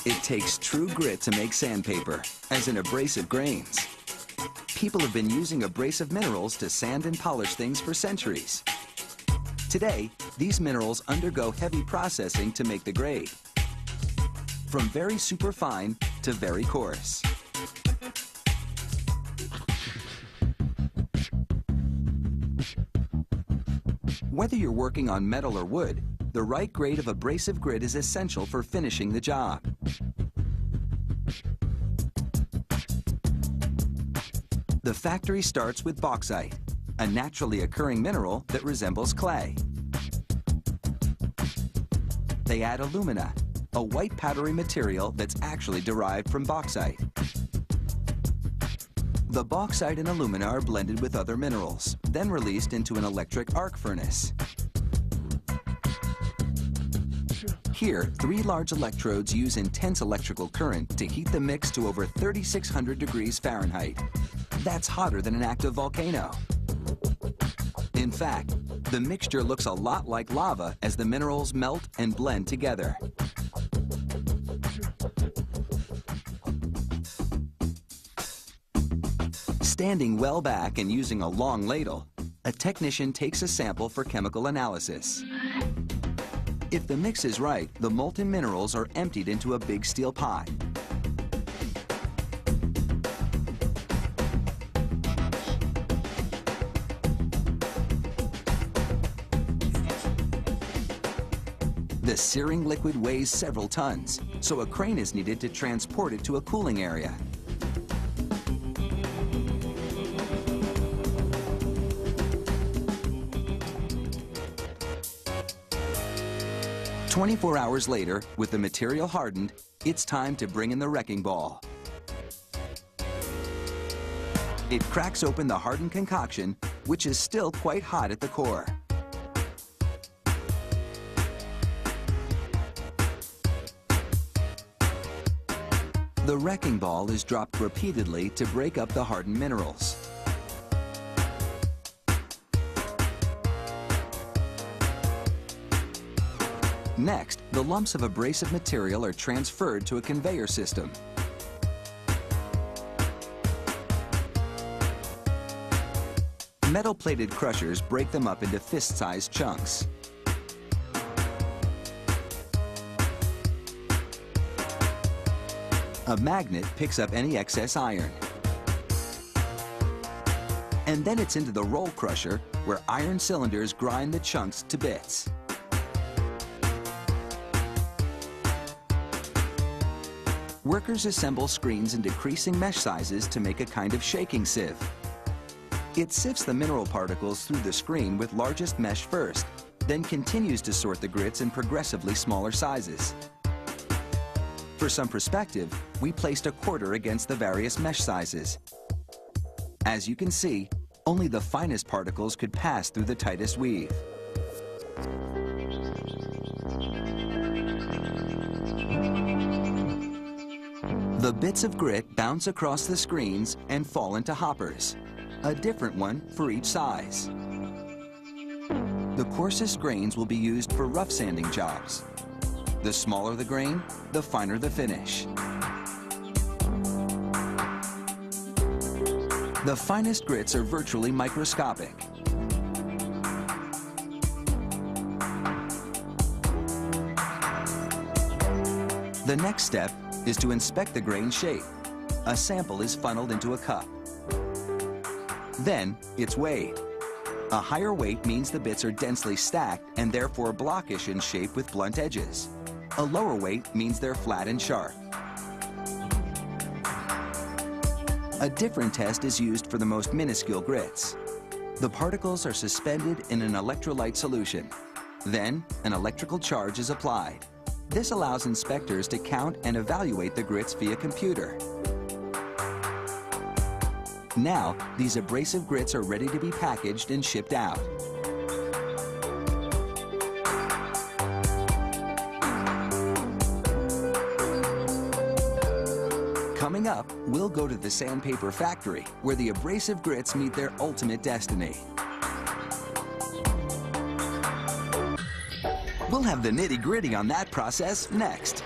It takes true grit to make sandpaper, as in abrasive grains. People have been using abrasive minerals to sand and polish things for centuries. Today, these minerals undergo heavy processing to make the grade, from very superfine to very coarse. Whether you're working on metal or wood, the right grade of abrasive grit is essential for finishing the job. The factory starts with bauxite, a naturally occurring mineral that resembles clay. They add alumina, a white powdery material that's actually derived from bauxite. The bauxite and alumina are blended with other minerals, then released into an electric arc furnace. Here, 3 large electrodes use intense electrical current to heat the mix to over 3,600 degrees Fahrenheit. That's hotter than an active volcano. In fact, the mixture looks a lot like lava as the minerals melt and blend together. Standing well back and using a long ladle, a technician takes a sample for chemical analysis. If the mix is right, the molten minerals are emptied into a big steel pot. The searing liquid weighs several tons, so a crane is needed to transport it to a cooling area. "24 hours later, with the material hardened, it's time to bring in the wrecking ball. It cracks open the hardened concoction, which is still quite hot at the core. The wrecking ball is dropped repeatedly to break up the hardened minerals. Next, the lumps of abrasive material are transferred to a conveyor system. Metal-plated crushers break them up into fist-sized chunks. A magnet picks up any excess iron. And then it's into the roll crusher, where iron cylinders grind the chunks to bits. Workers assemble screens in decreasing mesh sizes to make a kind of shaking sieve. It sifts the mineral particles through the screen with largest mesh first, then continues to sort the grits in progressively smaller sizes. For some perspective, we placed a quarter against the various mesh sizes. As you can see, only the finest particles could pass through the tightest weave. The bits of grit bounce across the screens and fall into hoppers, a different one for each size. The coarsest grains will be used for rough sanding jobs. The smaller the grain, the finer the finish. The finest grits are virtually microscopic. The next step is to inspect the grain shape. A sample is funneled into a cup. Then it's weighed. A higher weight means the bits are densely stacked and therefore blockish in shape with blunt edges. A lower weight means they're flat and sharp. A different test is used for the most minuscule grits. The particles are suspended in an electrolyte solution. Then, an electrical charge is applied. This allows inspectors to count and evaluate the grits via computer. Now, these abrasive grits are ready to be packaged and shipped out. Coming up, we'll go to the sandpaper factory, where the abrasive grits meet their ultimate destiny. We'll have the nitty-gritty on that process next.